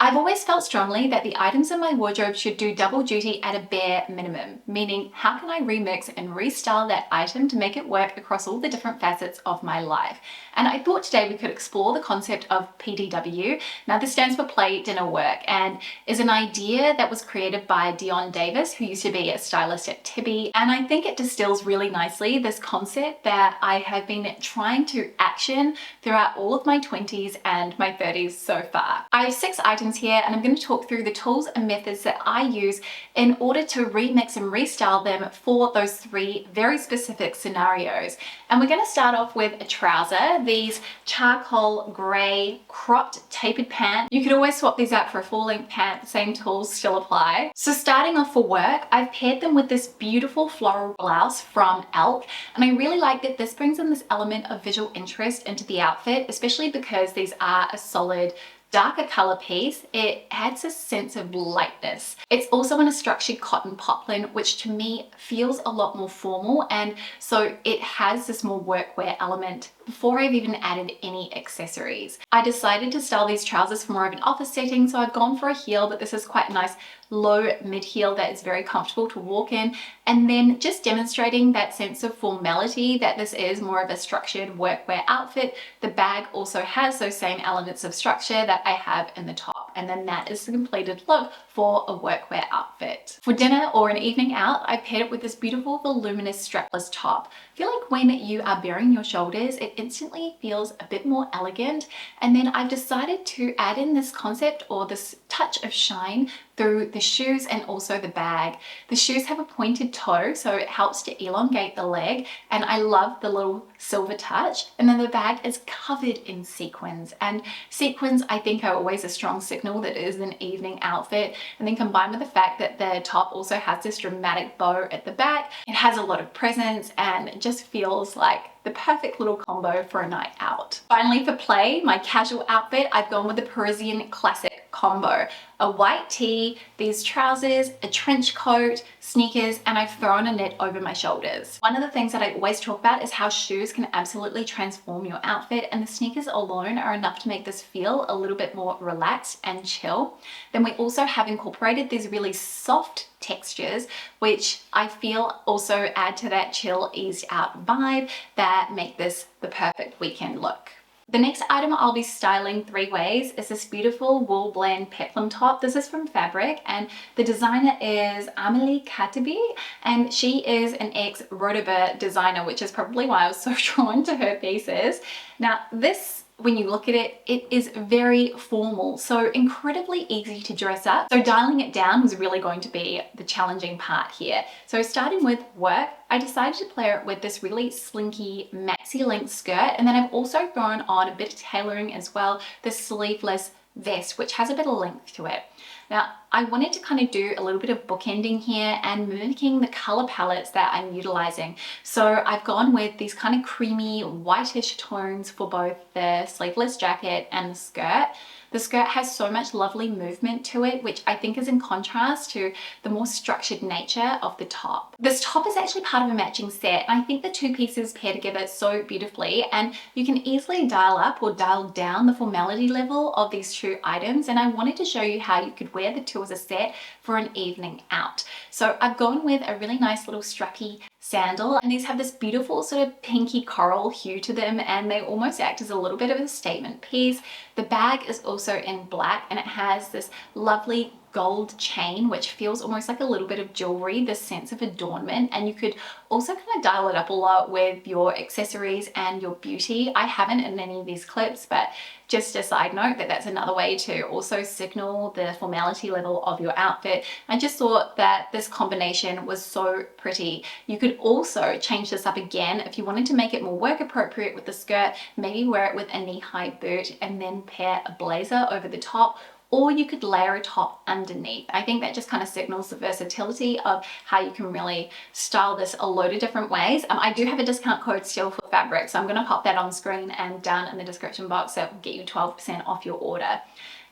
I've always felt strongly that the items in my wardrobe should do double duty at a bare minimum, meaning how can I remix and restyle that item to make it work across all the different facets of my life. And I thought today we could explore the concept of PDW. Now this stands for Play, Dinner, Work, and is an idea that was created by Dion Davis, who used to be a stylist at Tibby. And I think it distills really nicely this concept that I have been trying to action throughout all of my 20s and my 30s so far. I have 6 items here, and I'm going to talk through the tools and methods that I use in order to remix and restyle them for those 3 very specific scenarios. And we're going to start off with a trouser, these charcoal grey cropped tapered pants. You could always swap these out for a full-length pant, the same tools still apply. So starting off for work, I've paired them with this beautiful floral blouse from Elk, and I really like that this brings in this element of visual interest into the outfit, especially because these are a solid darker color piece. It adds a sense of lightness. It's also in a structured cotton poplin, which to me feels a lot more formal, and so it has this more workwear element before I've even added any accessories. I decided to style these trousers for more of an office setting, so I've gone for a heel, but this is quite a nice low mid heel that is very comfortable to walk in, and then just demonstrating that sense of formality that this is more of a structured workwear outfit. The bag also has those same elements of structure that I have in the top, and then that is the completed look for a workwear outfit. For dinner or an evening out, I paired it with this beautiful voluminous strapless top. I feel like when you are baring your shoulders, it instantly feels a bit more elegant, and then I've decided to add in this concept or this touch of shine through the shoes and also the bag. The shoes have a pointed toe, so it helps to elongate the leg, and I love the little silver touch. And then the bag is covered in sequins, and sequins I think are always a strong signal that it is an evening outfit. And then combined with the fact that the top also has this dramatic bow at the back, it has a lot of presence and it just feels like the perfect little combo for a night out. Finally, for play, my casual outfit, I've gone with the Parisian classic combo. A white tee, these trousers, a trench coat, sneakers, and I've thrown a knit over my shoulders. One of the things that I always talk about is how shoes can absolutely transform your outfit, and the sneakers alone are enough to make this feel a little bit more relaxed and chill. Then we also have incorporated these really soft textures, which I feel also add to that chill, eased out vibe that make this the perfect weekend look. The next item I'll be styling 3 ways is this beautiful wool blend peplum top. This is from Fabric, and the designer is Amelie Katabi, and she is an ex-Rotobur designer, which is probably why I was so drawn to her pieces. Now this, when you look at it, it is very formal, so incredibly easy to dress up. So dialing it down was really going to be the challenging part here. So starting with work, I decided to pair it with this really slinky maxi length skirt, and then I've also thrown on a bit of tailoring as well, this sleeveless vest, which has a bit of length to it. Now, I wanted to kind of do a little bit of bookending here and mimicking the color palettes that I'm utilizing. So I've gone with these kind of creamy whitish tones for both the sleeveless jacket and the skirt. The skirt has so much lovely movement to it, which I think is in contrast to the more structured nature of the top. This top is actually part of a matching set, and I think the 2 pieces pair together so beautifully, and you can easily dial up or dial down the formality level of these 2 items, and I wanted to show you how you could wear the 2 as a set for an evening out. So I've gone with a really nice little strappy sandal, and these have this beautiful sort of pinky coral hue to them, and they almost act as a little bit of a statement piece. The bag is also in black, and it has this lovely gold chain, which feels almost like a little bit of jewelry, this sense of adornment, and you could also kind of dial it up a lot with your accessories and your beauty. I haven't in any of these clips, but just a side note that that's another way to also signal the formality level of your outfit. I just thought that this combination was so pretty. You could also change this up again if you wanted to make it more work appropriate with the skirt, maybe wear it with a knee-high boot and then pair a blazer over the top, or you could layer a top underneath. I think that just kind of signals the versatility of how you can really style this a load of different ways. I do have a discount code still for Fabric, so I'm going to pop that on screen and down in the description box that will get you 12% off your order.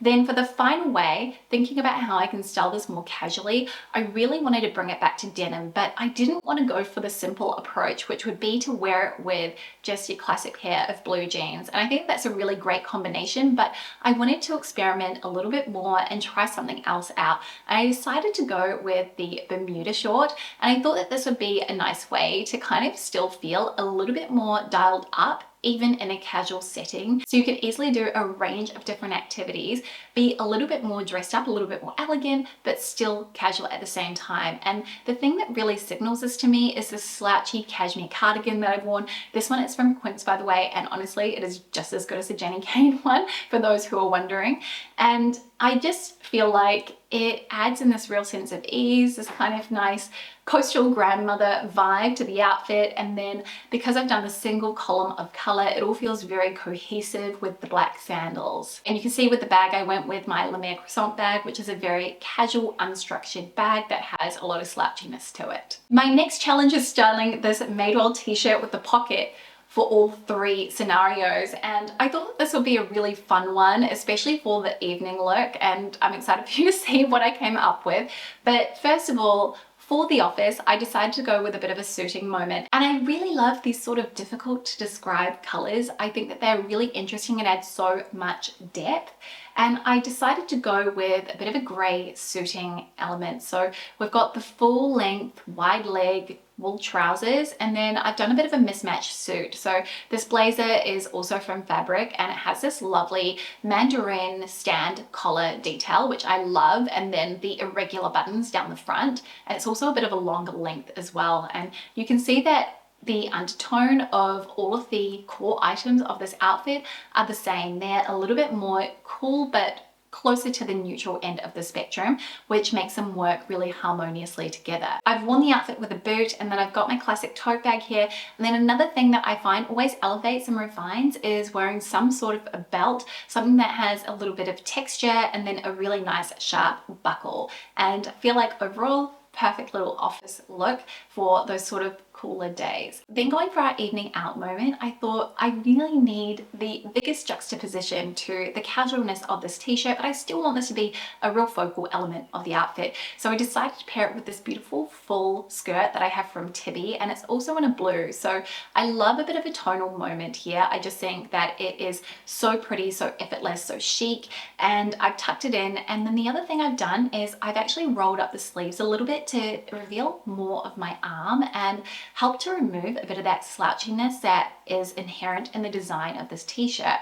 Then for the final way, thinking about how I can style this more casually, I really wanted to bring it back to denim, but I didn't want to go for the simple approach, which would be to wear it with just your classic pair of blue jeans. And I think that's a really great combination, but I wanted to experiment a little bit more and try something else out. And I decided to go with the Bermuda short, and I thought that this would be a nice way to kind of still feel a little bit more dialed up even in a casual setting. So you could easily do a range of different activities, be a little bit more dressed up, a little bit more elegant, but still casual at the same time. And the thing that really signals this to me is this slouchy cashmere cardigan that I've worn. This one is from Quince, by the way, and honestly, it is just as good as the Jenny Kane one, for those who are wondering. And I just feel like it adds in this real sense of ease, this kind of nice coastal grandmother vibe to the outfit. And then because I've done a single column of color, it all feels very cohesive with the black sandals. And you can see with the bag, I went with my La Mer Croissant bag, which is a very casual, unstructured bag that has a lot of slouchiness to it. My next challenge is styling this Madewell t-shirt with the pocket for all three scenarios, and I thought this would be a really fun one, especially for the evening look, and I'm excited for you to see what I came up with. But first of all, for the office, I decided to go with a bit of a suiting moment, and I really love these sort of difficult to describe colors. I think that they're really interesting and add so much depth. And I decided to go with a bit of a gray suiting element. So we've got the full length, wide leg wool trousers, and then I've done a bit of a mismatched suit. So this blazer is also from fabric, and it has this lovely mandarin stand collar detail, which I love, and then the irregular buttons down the front. And it's also a bit of a longer length as well. And you can see that the undertone of all of the core items of this outfit are the same. They're a little bit more cool, but closer to the neutral end of the spectrum, which makes them work really harmoniously together. I've worn the outfit with a boot, and then I've got my classic tote bag here. And then another thing that I find always elevates and refines is wearing some sort of a belt, something that has a little bit of texture, and then a really nice sharp buckle. And I feel like overall, perfect little office look for those sort of cooler days. Then going for our evening out moment, I thought I really need the biggest juxtaposition to the casualness of this t-shirt, but I still want this to be a real focal element of the outfit. So I decided to pair it with this beautiful full skirt that I have from Tibby, and it's also in a blue. So I love a bit of a tonal moment here. I just think that it is so pretty, so effortless, so chic, and I've tucked it in. And then the other thing I've done is I've actually rolled up the sleeves a little bit to reveal more of my arm and help to remove a bit of that slouchiness that is inherent in the design of this t-shirt.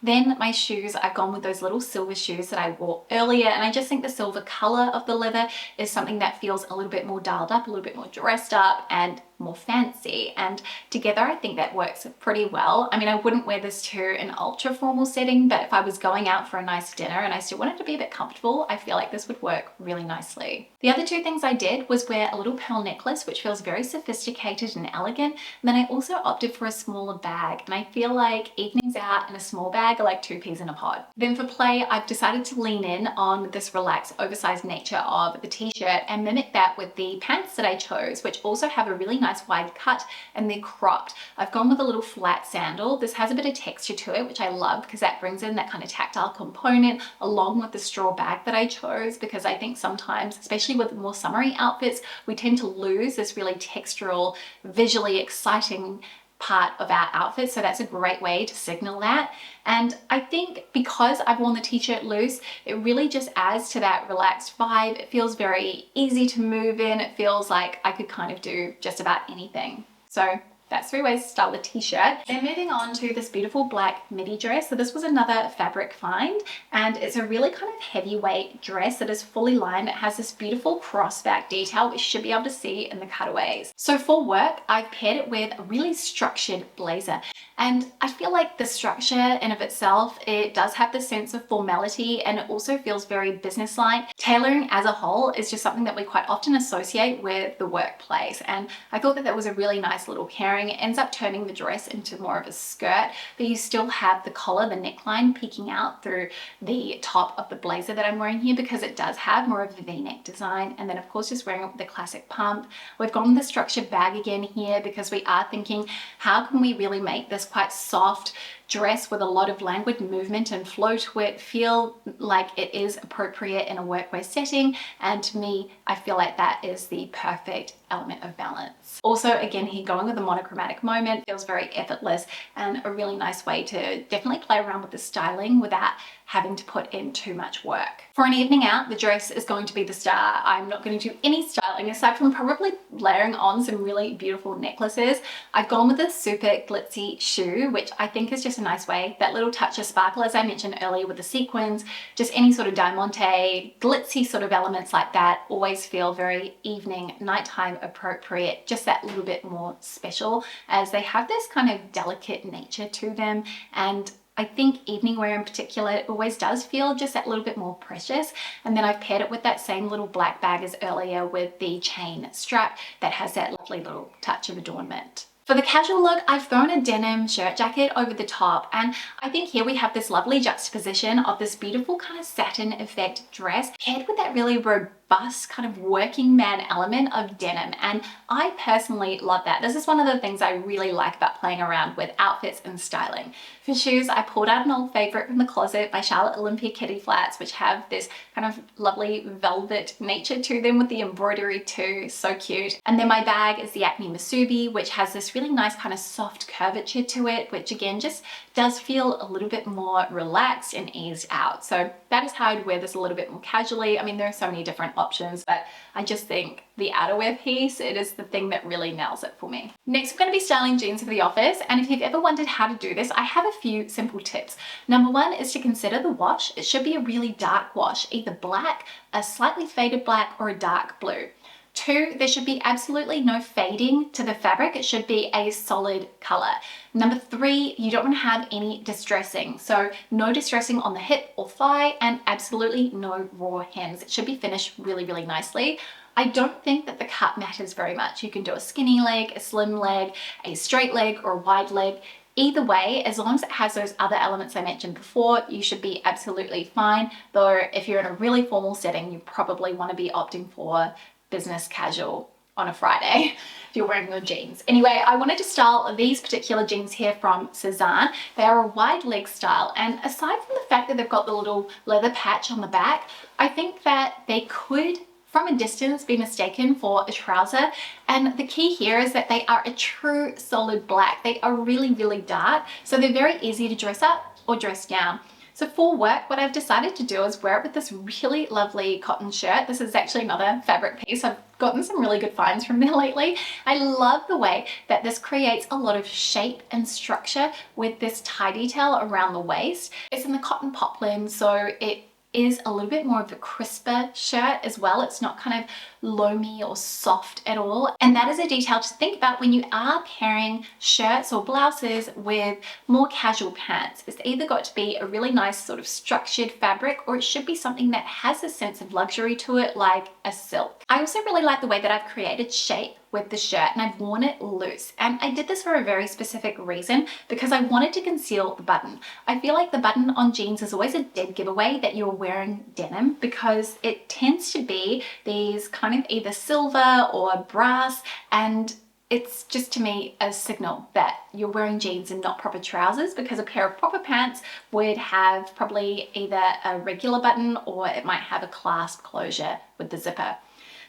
Then my shoes, I've gone with those little silver shoes that I wore earlier, and I just think the silver color of the leather is something that feels a little bit more dialed up, a little bit more dressed up, and more fancy. And together I think that works pretty well. I mean, I wouldn't wear this to an ultra formal setting, but if I was going out for a nice dinner and I still wanted to be a bit comfortable, I feel like this would work really nicely. The other two things I did was wear a little pearl necklace, which feels very sophisticated and elegant. And then I also opted for a smaller bag, and I feel like evenings out in a small bag are like two peas in a pod. Then for play, I've decided to lean in on this relaxed, oversized nature of the t-shirt and mimic that with the pants that I chose, which also have a really nice wide cut and they're cropped. I've gone with a little flat sandal. This has a bit of texture to it, which I love because that brings in that kind of tactile component along with the straw bag that I chose, because I think sometimes, especially with more summery outfits, we tend to lose this really textural, visually exciting part of our outfit. So that's a great way to signal that. And I think because I've worn the t-shirt loose, it really just adds to that relaxed vibe. It feels very easy to move in. It feels like I could kind of do just about anything. So that's 3 ways to style the t-shirt. Then moving on to this beautiful black midi dress. So this was another fabric find, and it's a really kind of heavyweight dress that is fully lined. It has this beautiful crossback detail, which you should be able to see in the cutaways. So for work, I've paired it with a really structured blazer. And I feel like the structure in of itself, it does have this sense of formality, and it also feels very businesslike. Tailoring as a whole is just something that we quite often associate with the workplace. And I thought that that was a really nice little pairing. It ends up turning the dress into more of a skirt, but you still have the collar, the neckline peeking out through the top of the blazer that I'm wearing here, because it does have more of a v-neck design. And then of course, just wearing it with the classic pump. We've gone with the structured bag again here because we are thinking, how can we really make this quite soft, dress with a lot of languid movement and flow to it feel like it is appropriate in a workwear setting, and to me, I feel like that is the perfect element of balance. Also, again, here going with the monochromatic moment feels very effortless and a really nice way to definitely play around with the styling without having to put in too much work. For an evening out, the dress is going to be the star. I'm not going to do any styling aside from probably layering on some really beautiful necklaces. I've gone with a super glitzy shoe, which I think is just a nice way. That little touch of sparkle, as I mentioned earlier, with the sequins, just any sort of diamante, glitzy sort of elements like that always feel very evening, nighttime appropriate, just that little bit more special, as they have this kind of delicate nature to them. And I think evening wear in particular always does feel just that little bit more precious. And then I've paired it with that same little black bag as earlier with the chain strap that has that lovely little touch of adornment. For the casual look, I've thrown a denim shirt jacket over the top, and I think here we have this lovely juxtaposition of this beautiful kind of satin effect dress paired with that really robust kind of working man element of denim, and I personally love that. This is one of the things I really like about playing around with outfits and styling. For shoes, I pulled out an old favorite from the closet by Charlotte Olympia kitty flats, which have this kind of lovely velvet nature to them with the embroidery too, so cute. And then my bag is the Acne Masubi, which has this really nice kind of soft curvature to it, which again just does feel a little bit more relaxed and eased out. So that is how I'd wear this a little bit more casually. I mean, there are so many different options, but I just think the outerwear piece, it is the thing that really nails it for me. Next, I'm going to be styling jeans for the office, and if you've ever wondered how to do this, I have a few simple tips. Number one is to consider the wash. It should be a really dark wash, either black, a slightly faded black, or a dark blue. Two, there should be absolutely no fading to the fabric. It should be a solid color. Number three, you don't want to have any distressing. So no distressing on the hip or thigh, and absolutely no raw hems. It should be finished really, really nicely. I don't think that the cut matters very much. You can do a skinny leg, a slim leg, a straight leg, or a wide leg. Either way, as long as it has those other elements I mentioned before, you should be absolutely fine. Though if you're in a really formal setting, you probably want to be opting for business casual on a Friday if you're wearing your jeans. Anyway, I wanted to style these particular jeans here from Cezanne. They are a wide leg style, and aside from the fact that they've got the little leather patch on the back, I think that they could from a distance be mistaken for a trouser. And the key here is that they are a true solid black. They are really, really dark, so they're very easy to dress up or dress down. So for work, what I've decided to do is wear it with this really lovely cotton shirt. This is actually another fabric piece. I've gotten some really good finds from there lately. I love the way that this creates a lot of shape and structure with this tie detail around the waist. It's in the cotton poplin, so it is a little bit more of a crisper shirt as well. It's not kind of loamy or soft at all. And that is a detail to think about when you are pairing shirts or blouses with more casual pants. It's either got to be a really nice sort of structured fabric, or it should be something that has a sense of luxury to it, like a silk. I also really like the way that I've created shape with the shirt, and I've worn it loose. And I did this for a very specific reason, because I wanted to conceal the button. I feel like the button on jeans is always a dead giveaway that you're wearing denim, because it tends to be these kind of either silver or brass, and it's just to me a signal that you're wearing jeans and not proper trousers, because a pair of proper pants would have probably either a regular button or it might have a clasp closure with the zipper.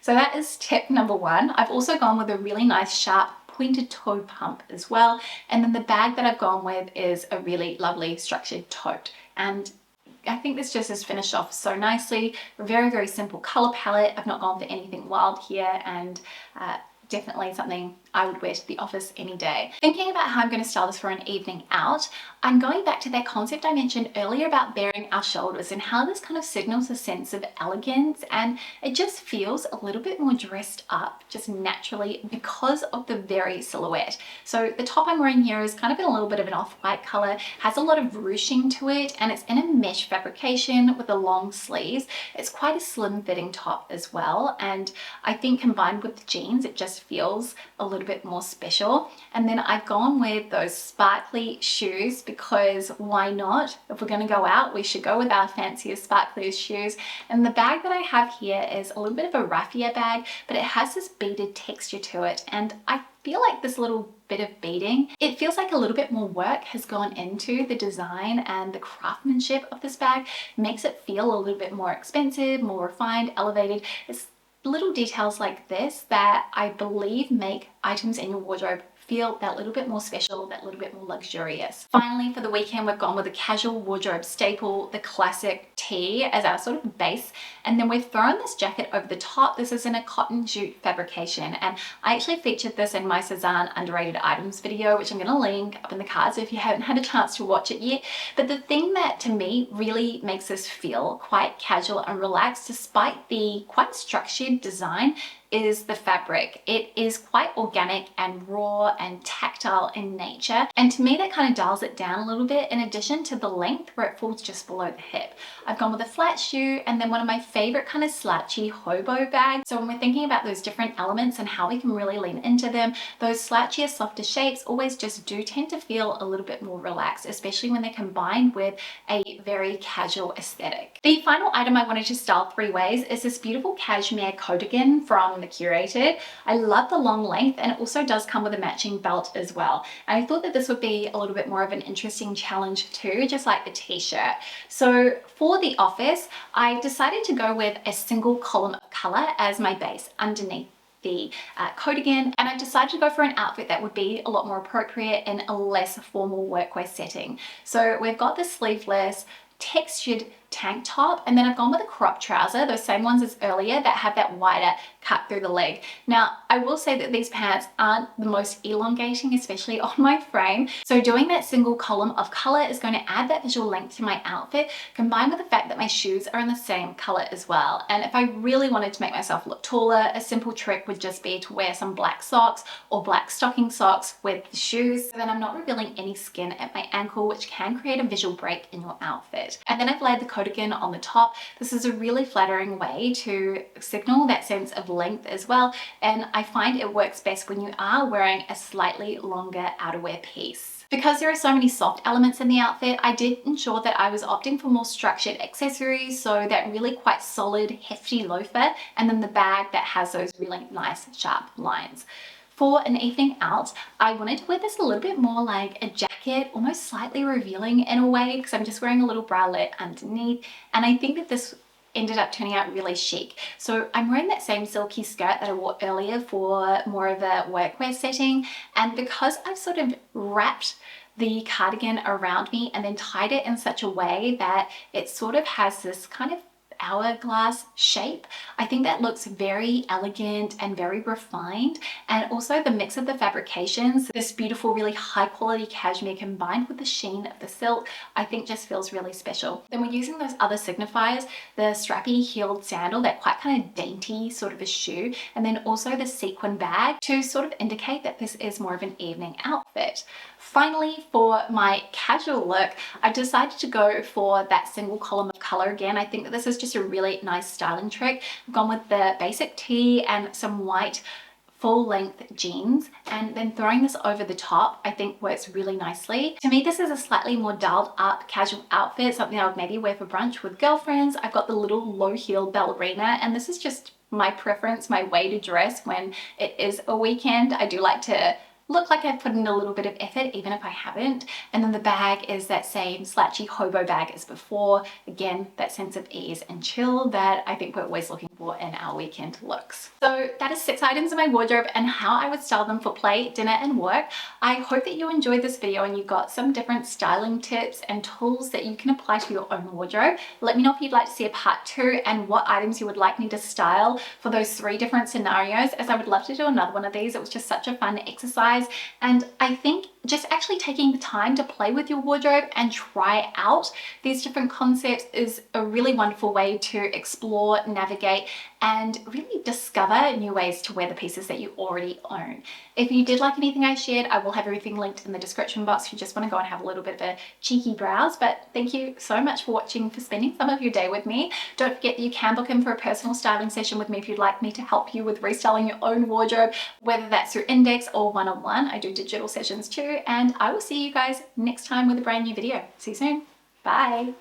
So that is tip number one. I've also gone with a really nice sharp pointed toe pump as well. And then the bag that I've gone with is a really lovely structured tote. And I think this just is finished off so nicely. A very, very simple color palette. I've not gone for anything wild here, and definitely something I would wear to the office any day. Thinking about how I'm going to style this for an evening out, I'm going back to that concept I mentioned earlier about baring our shoulders and how this kind of signals a sense of elegance, and it just feels a little bit more dressed up just naturally because of the very silhouette. So the top I'm wearing here is kind of in a little bit of an off-white color, has a lot of ruching to it, and it's in a mesh fabrication with the long sleeves. It's quite a slim fitting top as well, and I think combined with the jeans, it just just feels a little bit more special. And then I've gone with those sparkly shoes because why not? If we're going to go out, we should go with our fanciest, sparkliest shoes. And the bag that I have here is a little bit of a raffia bag, but it has this beaded texture to it. And I feel like this little bit of beading, it feels like a little bit more work has gone into the design, and the craftsmanship of this bag makes it feel a little bit more expensive, more refined, elevated. It's little details like this that I believe make items in your wardrobe feel that little bit more special, that little bit more luxurious. Finally, for the weekend, we've gone with a casual wardrobe staple, the classic tee as our sort of base, and then we've thrown this jacket over the top. This is in a cotton jute fabrication, and I actually featured this in my Cezanne underrated items video, which I'm going to link up in the cards if you haven't had a chance to watch it yet. But the thing that to me really makes this feel quite casual and relaxed despite the quite structured design is the fabric. It is quite organic and raw and tactile in nature, and to me that kind of dials it down a little bit, in addition to the length where it falls just below the hip. I've gone with a flat shoe and then one of my favorite kind of slouchy hobo bags. So when we're thinking about those different elements and how we can really lean into them, those slouchier, softer shapes always just do tend to feel a little bit more relaxed, especially when they're combined with a very casual aesthetic. The final item I wanted to style 3 ways is this beautiful cashmere cardigan from the Curated. I love the long length, and it also does come with a matching belt as well. And I thought that this would be a little bit more of an interesting challenge too, just like the t-shirt. So for the office, I decided to go with a single column of color as my base underneath the cardigan, and I decided to go for an outfit that would be a lot more appropriate in a less formal workwear setting. So we've got the sleeveless textured tank top, and then I've gone with a crop trouser, those same ones as earlier that have that wider cut through the leg. Now, I will say that these pants aren't the most elongating, especially on my frame. So doing that single column of color is going to add that visual length to my outfit, combined with the fact that my shoes are in the same color as well. And if I really wanted to make myself look taller, a simple trick would just be to wear some black socks or black stocking socks with the shoes, so then I'm not revealing any skin at my ankle, which can create a visual break in your outfit. And then I've laid the cardigan on the top. This is a really flattering way to signal that sense of length as well, and I find it works best when you are wearing a slightly longer outerwear piece. Because there are so many soft elements in the outfit, I did ensure that I was opting for more structured accessories, so that really quite solid, hefty loafer, and then the bag that has those really nice sharp lines. For an evening out, I wanted to wear this a little bit more like a jacket, almost slightly revealing in a way, because I'm just wearing a little bralette underneath, and I think that this ended up turning out really chic. So I'm wearing that same silky skirt that I wore earlier for more of a workwear setting, and because I've sort of wrapped the cardigan around me and then tied it in such a way that it sort of has this kind of hourglass shape, I think that looks very elegant and very refined. And also the mix of the fabrications, this beautiful really high quality cashmere combined with the sheen of the silk, I think just feels really special. Then we're using those other signifiers, the strappy heeled sandal, that quite kind of dainty sort of a shoe, and then also the sequin bag to sort of indicate that this is more of an evening outfit. Finally, for my casual look, I decided to go for that single column of color again. I think that this is just a really nice styling trick. I've gone with the basic tee and some white full-length jeans, and then throwing this over the top I think works really nicely. To me, this is a slightly more dialed up casual outfit, something I would maybe wear for brunch with girlfriends. I've got the little low heel ballerina, and this is just my preference, my way to dress when it is a weekend. I do like to look like I've put in a little bit of effort, even if I haven't. And then the bag is that same slouchy hobo bag as before. Again, that sense of ease and chill that I think we're always looking for in our weekend looks. So that is 6 items in my wardrobe and how I would style them for play, dinner, and work. I hope that you enjoyed this video and you got some different styling tips and tools that you can apply to your own wardrobe. Let me know if you'd like to see a part 2 and what items you would like me to style for those 3 different scenarios, as I would love to do another one of these. It was just such a fun exercise, and I think just actually taking the time to play with your wardrobe and try out these different concepts is a really wonderful way to explore, navigate, and really discover new ways to wear the pieces that you already own. If you did like anything I shared, I will have everything linked in the description box if you just want to go and have a little bit of a cheeky browse. But thank you so much for watching, for spending some of your day with me. Don't forget that you can book in for a personal styling session with me if you'd like me to help you with restyling your own wardrobe, whether that's through Index or one-on-one. I do digital sessions too, and I will see you guys next time with a brand new video. See you soon. Bye.